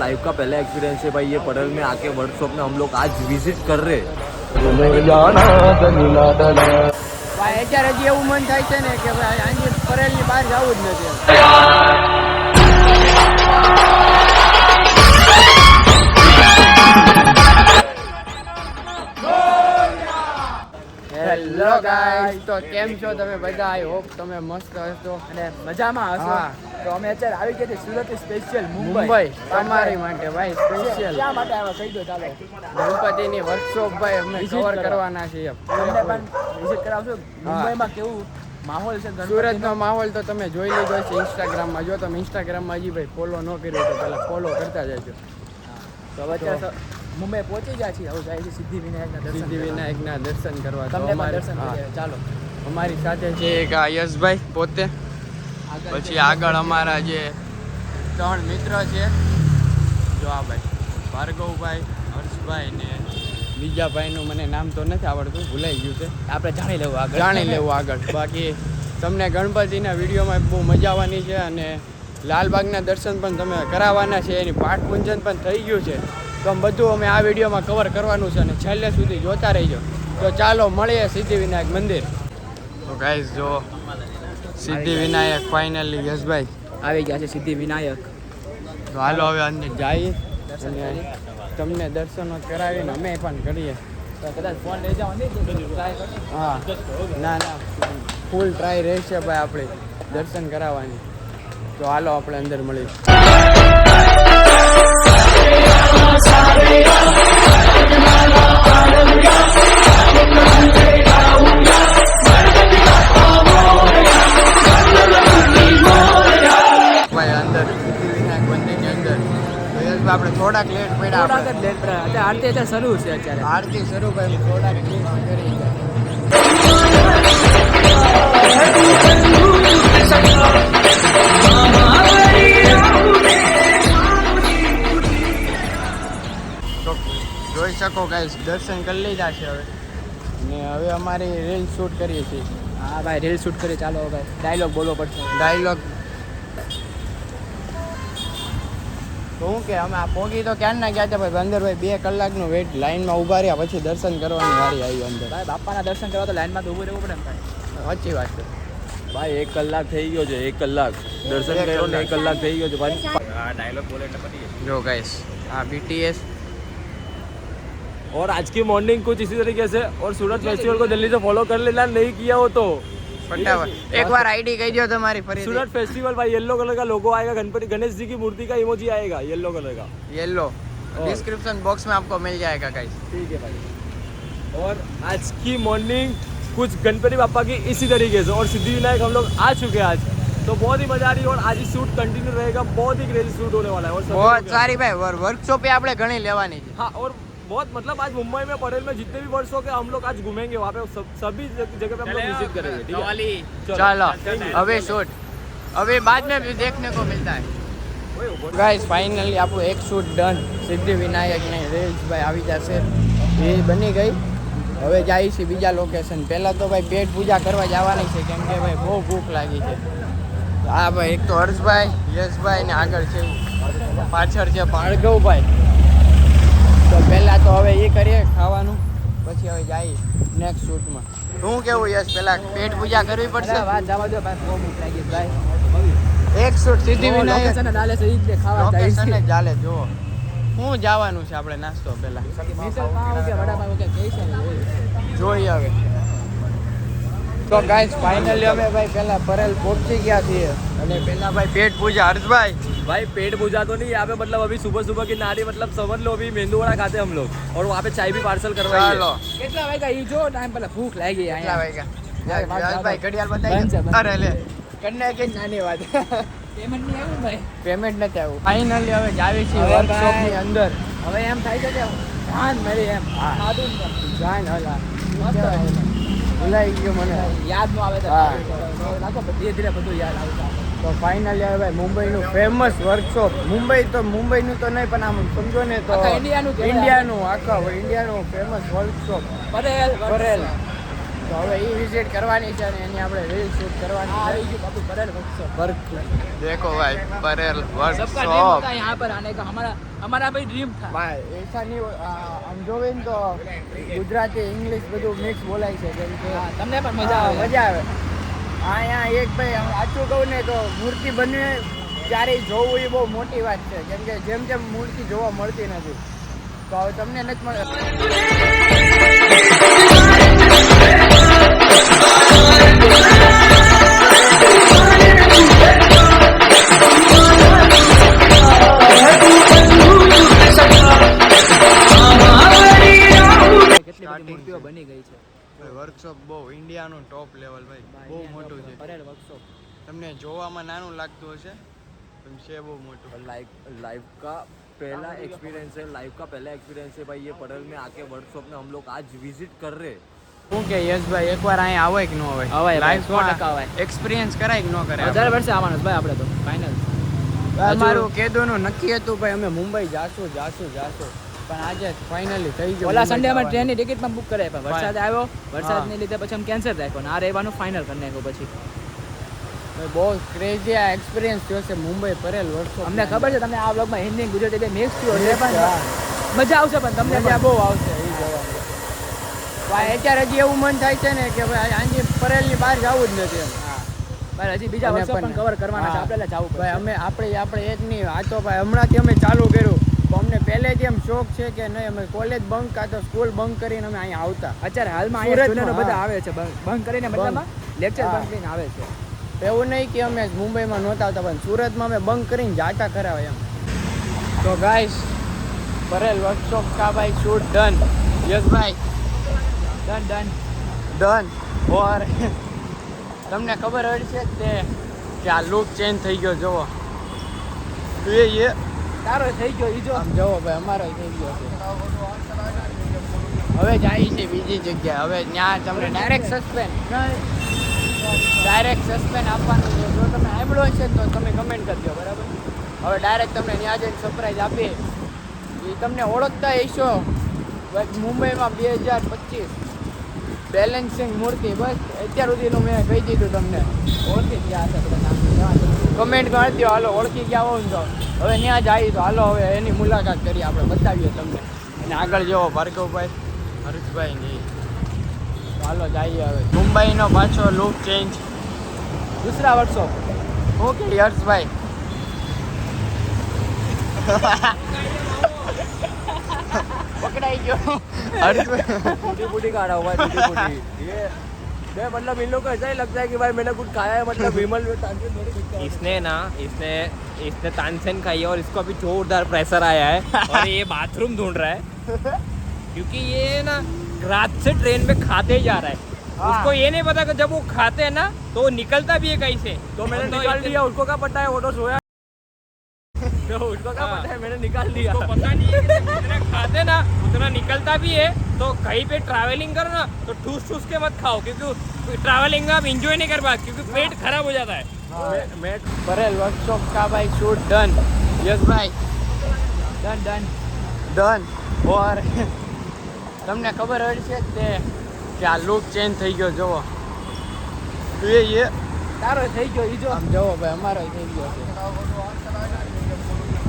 Life का पहला experience है भाई ये परेल में आके वर्कशॉप में हम लोग आज विजिट कर रहे हैं। ભાઈ અત્યારે હજી એવું મન થાય છે ને કે ભાઈ આજે પરેલની બહાર જવું જ નથી. હેલો ગાઈસ, તો કેમ છો તમે બધા? આઈ હોપ તમે મસ્ત હશો અને મજામાં હશો. તો અમે અત્યારે આવી ગયા છીએ સુરત સ્પેશિયલ મુંબઈ તમારી માટે ભાઈ. સ્પેશિયલ ક્યાં માટે આવ્યા કહી દો ચાલો. ગણપતિની વર્કશોપ ભાઈ અમે કવર કરવાના છીએ. તમને પણ વિઝિટ કરાવશો. મુંબઈમાં કેવું માહોલ છે? સુરતનો માહોલ તો તમે જોઈ લીધો છે ઇન્સ્ટાગ્રામમાં. જો તમે ઇન્સ્ટાગ્રામમાં હજી ભાઈ ફોલો ન કર્યો તો પહેલાં ફોલો કરતા જજો. તો અત્યારે મુંબઈ પહોંચી ગયા છીએ. હવે જાય છે સિદ્ધિવિનાયકના દર્શન કરવા. તમને દર્શન ચાલો. અમારી સાથે છે એક યશભાઈ પોતે, પછી આગળ અમારા જે 3 મિત્ર છે. જો આ ભાઈ ભાર્ગવભાઈ, હર્ષભાઈ ને બીજા ભાઈનું મને નામ તો નથી આવડતું, ભૂલાઈ ગયું છે. આપણે જાણી લેવું આગળ. બાકી તમને ગણપતિના વિડીયોમાં બહુ મજા આવવાની છે અને લાલબાગના દર્શન પણ તમે કરાવવાના છે. એની પાઠ પૂજન પણ થઈ ગયું છે. તો બધું અમે આ વિડીયોમાં કવર કરવાનું છે અને છેલ્લે સુધી જોતા રહીજો. તો ચાલો મળીએ સિદ્ધિવિનાયક મંદિર. તો ગાઈસ જો સિદ્ધિવિનાયક ફાઇનલી યશભાઈ આવી ગયા છે. સિદ્ધિવિનાયક તો હાલો હવે અંદર જઈએ અને તમને દર્શનો કરાવીને અમે પણ કરીએ. તો કદાચ ફોન લઈ જાઓ ને ટ્રાય. હા ના ફૂલ ટ્રાય રહેશે ભાઈ આપણે દર્શન કરાવવાની. તો હાલો આપણે અંદર મળીએ. આપણે થોડાક લેટ પડ્યા. આરતી અત્યારે શરૂ છે. આરતી શરૂ કરી થોડાક કરી. તો જોઈ શકો ગાઈસ દર્શન કરી લીધા છે હવે. ને હવે અમારી રીલ શૂટ કરીએ છીએ. હા ભાઈ રીલ શૂટ કરીએ. ચાલો ભાઈ ડાયલોગ બોલવો પડશે. ડાયલોગ તો હું કે અમે આ પોગી તો ક્યાં ના ગયા હતા ભાઈ. અંદર ભાઈ 2 કલાકનું વેઇટ લાઈનમાં ઊભા રહ્યા, પછી દર્શન કરવાની વારી આવી અંદર. ભાઈ બાપાના દર્શન કરવા તો લાઈનમાં તો ઊભું રહેવું પડે ને ભાઈ. સાચી વાત છે भाई 1 कलाक થઈ ગયો છે. 1 કલાક દર્શન કર્યો ને 1 કલાક થઈ ગયો છે ભાઈ. આ ડાયલોગ બોલે એટલે પતી ગયો. જો गाइस આ BTS और आज की मॉर्निंग कुछ इसी तरीके से और सूरत फेस्टिवल को जल्दी से फॉलो कर लेना नहीं किया हो तो फटाफट एक बार आईडी कह दियो तुम्हारी फरी. सूरत फेस्टिवल भाई येलो कलर का लोगो आएगा. गणपति गणेश जी की मूर्ति का इमोजी आएगा येलो कलर का. येलो डिस्क्रिप्शन बॉक्स में आपको मिल जाएगा गाइस. ठीक है भाई. और आज की मॉर्निंग कुछ गणपति बापा की इसी तरीके से और सिद्धिविनायक हम लोग आ चुके हैं आज. तो बहुत ही मजा आ रही है और आज ही शूट कंटिन्यू रहेगा. बहुत ही क्रेजी शूट होने वाला है. और बहुत सारी भाई वर्कशॉप पे આપણે ઘણી લેવાની છે. हाँ और बहुत मतलब आज मुंबई में परेल में जितने भी वर्कशॉप है हम लोग आज घूमेंगे वहाँ पे. सभी जगह पे हम लोग विजिट करेंगे. ठीक है चलो अभी शूट अभी बाद में भी देखने को मिलता है. गाइस फाइनली આપણું એક શૂટ ડન. સિદ્ધિવિનાયકની રીલ્સ ભાઈ આવી જશે. એ બની ગઈ. હવે જાય છે બીજા લોકેશન. પહેલાં તો ભાઈ પેટ પૂજા કરવા જવાની છે કેમ કે ભાઈ બહુ ભૂખ લાગી છે. હા ભાઈ એક તો હર્ષભાઈ, યશભાઈ ને આગળ છે પાછળ છે ભાર્ગવભાઈ. તો પહેલાં તો હવે એ કરીએ ખાવાનું, પછી હવે જાય નેક્સ્ટ શૂટમાં. શું કેવું યશ? પહેલાં પેટ પૂજા કરવી પડશે. વાત જવા દો ભાઈ, બહુ ભૂખ લાગી ભાઈ. એક શૂટ સિદ્ધિવિનાયક લોકેશન જ ચાલે. જુઓ શું જવાનું છે આપણે નાસ્તો પહેલાં જોઈએ હવે. તો ગાઈસ ફાઇનલી અમે ભાઈ પહેલા પરેલ પહોંચી ગયા છીએ અને પહેલા ભાઈ પેટ પૂજા. હર્ષભાઈ भाई पेट पूजा तो नहीं यहाँ पे मतलब अभी सुबह सुबह की नारी मतलब समझ लो अभी मेंदू वड़ा खाते हम लोग और वहाँ पे चाय भी पार्सल करवाई. ચાલો કેટલા વાગ્યા ઈ જો ટાઈમ પહેલા ભૂખ લાગી. કેટલા વાગ્યા ભાઈ ઘડિયાળ બતાવી. અરે લે કન્યા કે નાની વાત. પેમેન્ટ નહીં આવ્યું ભાઈ. પેમેન્ટ નથી આવ્યું. ફાઇનલી હવે જાવી છે વર્કશોપ ની અંદર. હવે એમ થાય છે કે જાન મારી એમ સાદું જાન હલા ભૂલાઈ ગયો મને. યાદ નો આવે તો લાગો ધીરે ધીરે બધું યાદ આવતા. તો ફાઇનલી હવે ભાઈ મુંબઈનું ફેમસ વર્કશોપ. મુંબઈનું તો નહીં પણ આમ સમજો ને તો ઇન્ડિયાનું આખા ઇન્ડિયાનું ફેમસ વર્કશોપ પરેલ. તો હવે એ વિઝિટ કરવાની છે અને એની આપણે રીલ શૂટ કરવાની આવી ગયું બાપુ પરેલ વર્કશોપ देखो भाई परेल सबका ड्रीम वर्कशॉप होता है यहाँ पर आने का हमारा भाई ड्रीम था भाई ऐसा नहीं આમ જોવે ને તો ગુજરાતી ઇંગ્લિશ બધું મિક્સ બોલાય છે જેમ કે તમને પણ મજા આવે અહીંયા એક ભાઈ સાચું કહું ને તો મૂર્તિ બનવી ક્યારેય જોવું એ બહુ મોટી વાત છે કેમ કે જેમ મૂર્તિ જોવા મળતી નથી તો હવે તમને નથી મળે કેટલી બધી મૂર્તિઓ બની ગઈ છે વર્કશોપ બહુ ઇન્ડિયાનું ટોપ લેવલ ભાઈ બહુ મોટું છે પરેલ વર્કશોપ તમને જોવામાં નાનું લાગતું હશે પણ છે બહુ મોટું लाइव का पहला एक्सपीरियंस है भाई ये पड़ल में आके वर्कशॉप में हम लोग आज विजिट कर रहे हैं શું કે યશભાઈ એકવાર અહીંયા આવે કે ન આવે અવાય લાઈફ 100% અવાય. એક્સપિરિયન્સ કરાય કે ન કરાય દર વર્ષે આવવાનું છે ભાઈ આપણે તો ફાઇનલ અમારું કેદોનું નક્કી હતું ભાઈ અમે મુંબઈ જાશું પણ આજે ફાઇનલી થઈ ગયું ઓલા મુંબઈ સન્ડે અમે જવાનું. ટ્રેનની ટિકિટ પણ બુક કરાવી પણ વરસાદ આવ્યો વરસાદને લીધે પછી અમે કેન્સલ રાખ્યો ને આ રહેવાનું ફાઇનલ કરી નાખ્યો પછી ભાઈ બહુ ક્રેઝી આ એક્સપિરિયન્સ થયો છે મુંબઈ પરેલ વર્ષો અમને ખબર છે તમને આ વ્લોગમાં હિન્દી ગુજરાતી બે મિક્સ થયો છે પણ મજા આવશે પણ તમને મજા બહુ આવશે એ જોવાની ભાઈ અત્યારે હજી એવું મન થાય છે ને કે ભાઈ આજે પરેલની બહાર જવું જ નથી એમ પણ હજી બીજા અને વર્ષો પણ પણ કવર કરવાના છે આપણે જવું ભાઈ પડે આપણે એક નહીં આ તો ભાઈ હમણાંથી અમે ચાલુ કર્યું તો અમને પહેલેથી એમ શોખ છે કે નહીં અમે કોલેજ બંક કાં તો સ્કૂલ બંક કરીને અમે અહીંયા આવતા અત્યારે હાલમાં અહીંયા સુરતમાં, સ્ટુડન્ટો બધા હા. આવે છે બંધ કરીને બદલામાં લેક્ચર હા. બંધ કરીને આવે છે એવું નહીં કે અમે મુંબઈમાં નહોતા આવતા પણ સુરતમાં અમે બંક કરીને જાતા ખરા એમ તો ગાઈસ પરેલ વર્કશોપ કા ભાઈ શૂટ ડન યસ ભાઈ ડન ડન ઓર તમને ખબર હોય છે તે કે આ લુક ચેન્જ થઈ ગયો જોવો એ તારો થઈ ગયો ઈ જો આમ જોવો ભાઈ અમારો થઈ ગયો છે હવે જાય છે બીજી જગ્યાએ હવે ત્યાં તમને ડાયરેક્ટ સસ્પેન્ડ આપવાનું છે જો તમે સાંભળો છે તો તમે કમેન્ટ કરજો બરાબર હવે ડાયરેક્ટ તમને ત્યાં જઈને સરપ્રાઈઝ આપીએ એ તમને ઓળખતા હશો મુંબઈમાં 2025 બેલેન્સિંગ મૂર્તિ બસ અત્યાર સુધીનું મેં કહી દીધું તમને ઓળખી ગયા હશે બધા નામ કમેન્ટ કરી દો હાલો ઓળખી ગયા હોવ ને તો હવે ત્યાં જઈએ તો હાલો હવે એની મુલાકાત કરીએ આપણે બતાવીએ તમને અને આગળ જવો ભાર્ગવભાઈ હર્ષભાઈ ની હાલો જઈએ હવે મુંબઈનો પાછો look change દૂસરા workshop okay Harshbhai પકડાઈ ગયો હર્ષભાઈ टूटी फूटी का रहा हुआ है टूटी फूटी ये मैं मतलब इन लोग को ऐसा ही लगता है कि भाई मैंने कुछ खाया है मतलब विमल में तानसेन थोड़ी दिखता है। इसने तानसेन खाई है और इसको अभी जोरदार प्रेशर आया है और ये बाथरूम ढूंढ रहा है क्योंकि ये ना रात से ट्रेन में खाते ही जा रहा है उसको ये नहीं पता कि जब वो खाते हैं ना तो वो निकलता भी है कहीं से तो मैंने तो निकाल इतने- दिया उसको क्या पता है वो तो सोया तो उसको क्या हाँ। पता है मैंने निकाल दिया उसको पता नहीं है कि जब जितना खाते ना उतना निकलता भी है तो कहीं पे ट्रैवलिंग करो ना तो ठूस ठूस के मत खाओ क्योंकि ट्रैवलिंग में आप इंजॉय नहीं कर पाते क्योंकि पेट खराब हो जाता है मैं પરેલ વર્કશોપ કા ભાઈ શૂટ ડન યસ ભાઈ ડન ડન ઓર તમને ખબર હોય છે તે કે આ લુક ચેન્જ થઈ ગયો જોવો એ તારો થઈ ગયો ઈ જો આમ જોવો ભાઈ અમારો થઈ ગયો છે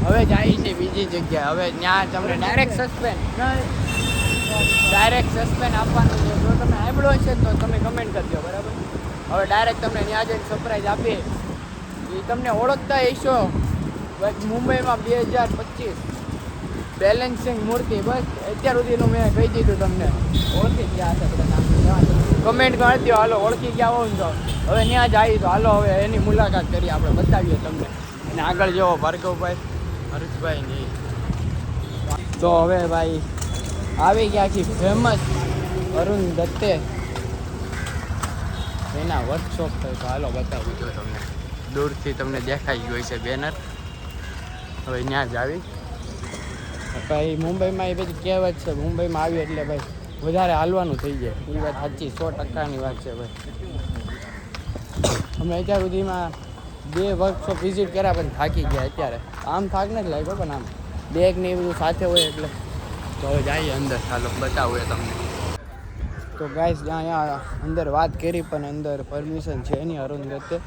હવે જાય છે બીજી જગ્યાએ હવે ત્યાં તમને ડાયરેક્ટ સસ્પેન્ડ આપવાનું છે જો તમે સાંભળો છે તો તમે કમેન્ટ કરજો બરાબર હવે ડાયરેક્ટ તમને ત્યાં જઈને સરપ્રાઈઝ આપીએ એ તમને ઓળખતા હશો મુંબઈમાં 2025 બેલેન્સિંગ મૂર્તિ બસ અત્યાર સુધીનું મેં કહી દીધું તમને ઓળખી ગયા હશે બધા નામ કમેન્ટ કરી દો હાલો ઓળખી ગયા હોવ ને તો હવે ત્યાં જઈએ તો હાલો હવે એની મુલાકાત કરીએ આપણે બતાવીએ તમને અને આગળ જવો ભાર્ગવભાઈ હર્ષભાઈ ની તો હવે ભાઈ આવી ગયા છે ફેમસ અરુણ દત્તે એના વર્કશોપ થાય તો હાલો બતાવું જો તમને દૂરથી તમને દેખાઈ ગયું છે બેનર હવે ત્યાં જ આવી ભાઈ મુંબઈમાં એ બધી કહેવત છે મુંબઈમાં આવી એટલે ભાઈ વધારે હાલવાનું થઈ જાય એ વાત સાચી 100%ની વાત છે ભાઈ અમે અત્યાર સુધીમાં 2 વર્કશોપ વિઝિટ કર્યા પણ થાકી ગયા અત્યારે આમ થાક નથી લાગ્યો પણ આમ બેગ ને એ બધું સાથે હોય એટલે તો હવે જઈએ અંદર ચાલો બતાવું એ તમને તો ગાઈસ અહીંયા અંદર વાત કરી પણ અંદર પરમિશન છે નહીં અરુણ દત્તે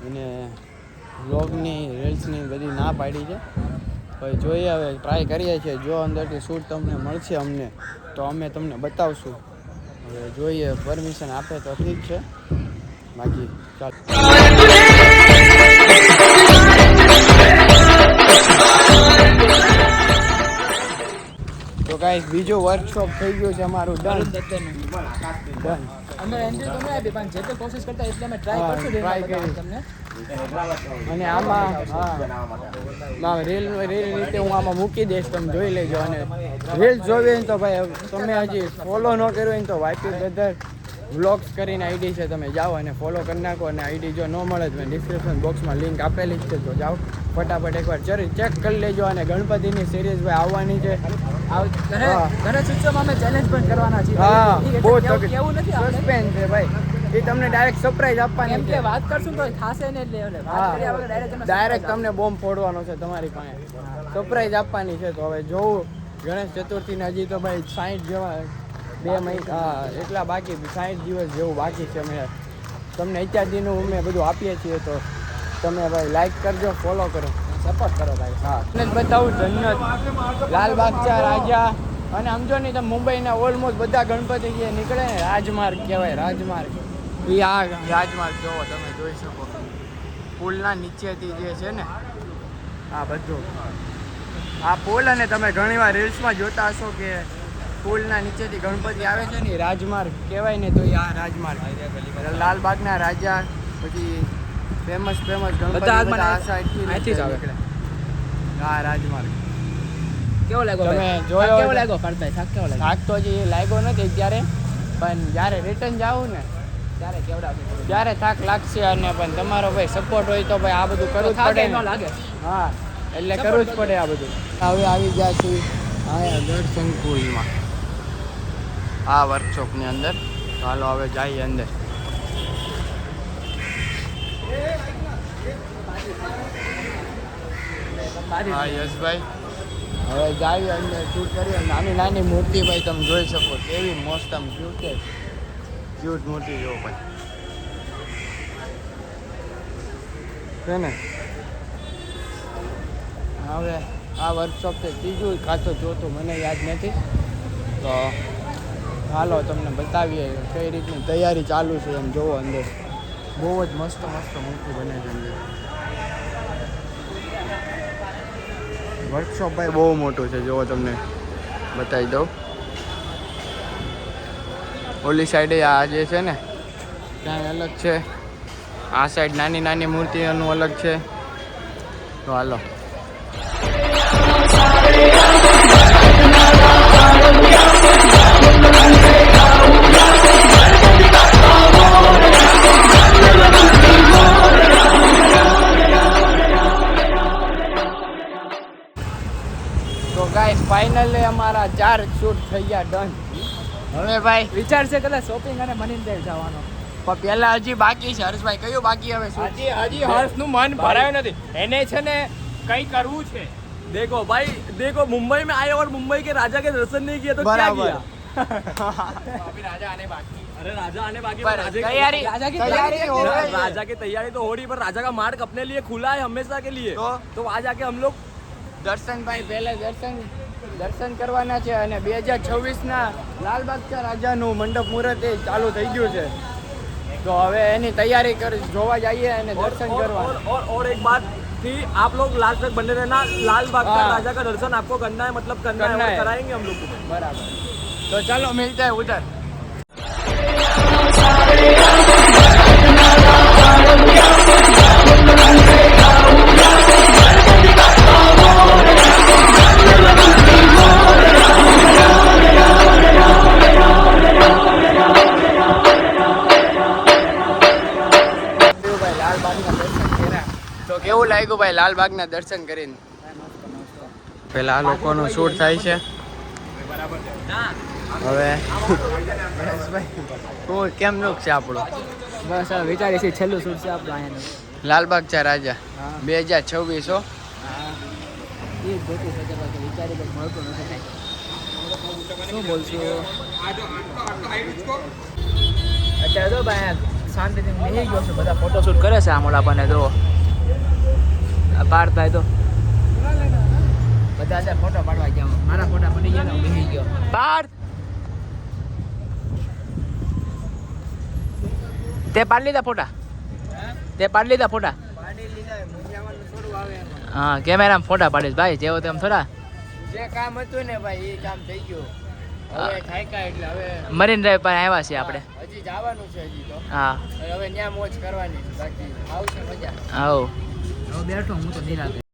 અને વ્લોગની રીલ્સની બધી ના પાડી છે. હવે જોઈએ હવે ટ્રાય કરીએ છીએ જો અંદરથી શૂટ તમને મળશે અમને તો અમે તમને બતાવશું. હવે જોઈએ પરમિશન આપે તો ઠીક છે બાકી ચાલો. તો ગાઈસ બીજો વર્કશોપ થઈ ગયો છે અમારું ડન. અમે એન્જોય તો નહીં આપી પણ જેટલી કોશિશ કરતા એટલે અમે ટ્રાય કરશું try કરી. તમને. અને આમાં રીલ રીતે હું આમાં મૂકી દઈશ તમે જોઈ લેજો. અને રીલ જોવી હોય ને તો ભાઈ તમે હજી ફોલો ન કર્યું હોય ને તો વાયપી બ્રધર વ્લોગ્સ કરીને આઈડી છે તમે જાઓ અને ફોલો કરી નાખો. અને આઈડી જો ન મળે તો મેં ડિસ્ક્રિપ્શન બોક્સમાં લિંક આપેલી જ છે તો જાઓ ફટાફટ એકવાર ચેક કરી લેજો. અને ગણપતિની સિરીઝ ભાઈ આવવાની છે. ગણેશ ઉત્સવમાં અમે ચેલેન્જ પણ કરવાના છીએ. હા બહુ કેવું નથી આપણે સસ્પેન્સ છે ભાઈ. એ તમને ડાયરેક્ટ સરપ્રાઈઝ આપવાની એમ છે. કે વાત કરશું તો થશે ને એટલે વાત કર્યા વગર ડાયરેક્ટ તમને બોમ્બ ફોડવાનો છે તમારી પાસે. સરપ્રાઈઝ આપવાની છે. તો હવે જોવું ગણેશ ચતુર્થીને હજી તો ભાઈ 60 જેવા 2 મહિના એટલા બાકી 60 દિવસ જેવું બાકી છે. અમે તમને અત્યારથીનું અમે બધું આપીએ છીએ તો તમે ભાઈ લાઈક કરજો ફોલો કરો સપોર્ટ કરો ભાઈ. હા બતાવું જન્નત લાલબાગ ચા રાજા અને સમજો નહીં તમે મુંબઈના ઓલમોસ્ટ બધા ગણપતિ જે નીકળે ને રાજમાર્ગ કહેવાય રાજમાર્ગ. એ આ રાજમાર્ગ જોવો તમે જોઈ શકો પુલના નીચેથી જે છે ને આ બધું આ પુલ. અને તમે ઘણીવાર રીલ્સમાં જોતા હશો કે પુલના નીચેથી ગણપતિ આવે છે ને રાજમાર્ગ કહેવાય ને તો એ આ રાજમાર્ગ લાલબાગના રાજા પછી ફેમસ ગણપતિ બધા આ સાઈડથી જ આવે. હા રાજમાર્ગ કેવો લાગ્યો તમે ભાઈ? જોયો કેવો લાગ્યો ફરતા થાક કેવો લાગ્યો? થાક તો હજી લાગ્યો નથી ત્યારે પણ જ્યારે રિટર્ન જાવું ને ત્યારે કેવડાવશે ત્યારે થાક લાગશે. અને પણ તમારો ભાઈ સપોર્ટ હોય તો ભાઈ આ બધું કરવું જ થાક પડે ન ને. લાગે. હા એટલે કરવું જ પડે આ બધું. હવે આવી ગયા છીએ આ દર્શન પુલમાં આ વર્કશોપની અંદર. ચાલો હવે જઈએ અંદર. હા યશભાઈ હવે જઈએ અંદર શૂટ કરીએ. નાની નાની મૂર્તિ ભાઈ તમે જોઈ શકો કેવી મસ્ત આમ ક્યુટ મૂર્તિ જોવો ભાઈ છે ને. હવે આ વર્કશોપ છે ત્રીજું કાં તો ચોથું મને યાદ નથી. તો હાલો તમને બતાવીએ કઈ રીતની તૈયારી ચાલુ છે એમ જોવો અંદર. બહુ જ મસ્ત મૂર્તિ બને છે અંદર. વર્કશોપ ભાઈ બહુ મોટું છે જોવો તમને બતાવી દઉં. ઓલી સાઈડે આ જે છે ને ત્યાં અલગ છે. આ સાઈડ નાની નાની મૂર્તિઓનું અલગ છે. તો હાલો તો ગાઈસ ફાઇનલી અમારા 4 શૂટ થઈ ગયા ડન. હવે ભાઈ વિચાર છે કદાચ શોપિંગ અને મની દેવ જવાનો. પણ પહેલા હજી બાકી છે. હર્ષભાઈ કયું બાકી હવે શું? હજી હર્ષનું મન ભરાયું નથી. એને છે ને કઈ કરવું છે. देखो भाई देखो मुंबई में आए और मुंबई के राजा के दर्शन नहीं किए तो क्या बराबर। किया? अभी राजा आने बाकी. अरे राजा आने बाकी पर राजा तैयारी राजा की तैयारी हो गई है। राजा की तैयारी तो हो रही पर राजा का मार्ग अपने लिए खुला है हमेशा के लिए. तो वहाँ जाके हम लोग દર્શન ભાઈ પહેલા દર્શન કરવાના છે. અને 2026ના લાલબાગ ચા રાજાનું મંડપ મુહૂર્ત એ ચાલુ થઈ ગયું છે. તો હવે એની તૈયારી કરી જોવા જઈએ અને દર્શન કરવા. और एक बात कि आप लोग लास्ट तक बने रहना. लाल बाग का हाँ। राजा का दर्शन आपको करना है मतलब करना है करना और है। कराएंगे हम लोग तुम्हें. બરાબર તો ચાલો મિલતા હે ઉધર. તો કેવું લાગ્યું ભાઈ લાલબાગના દર્શન કરીને? પેલા આ લોકોનું શૂટ થાય છે. હવે ગણેશભાઈ કેમ નું છે આપણું? બસ હવે વિચારી છે છેલ્લું શૂટ છે આપણું અહીંયાનું. લાલબાગ ચા રાજા હા. 2026 હા એ જ ગોતું છે કે વિચારી કંઈક મળતું નથી. શું બોલશું અત્યારે તો ભાઈ શાંતિથી બેસી ગયો છે બધા ફોટોશૂટ કરે છે આમ ઓલા પણ જો પાર્થભાઈ તો બધા અત્યારે ફોટો પાડવા ગયા મારા ફોટા પડી ગયા ને હું બેસી ગયો પાર્થ તે પાડી લીધા ફોટા હા કેમેરામાં ફોટા પાડીશ ભાઈ જેવો તેમ થોડા જે કામ હતું ને ભાઈ એ કામ થઈ ગયું હવે થાક્યા એટલે હવે મરીન ડ્રાઈવ પાસે આવ્યા છીએ આપણે હજી જવાનું છે હજી તો હા હવે ત્યાં મોજ કરવાની છે બાકી આવશે મજા આવો હવે બેઠો હું તો નિરાંતે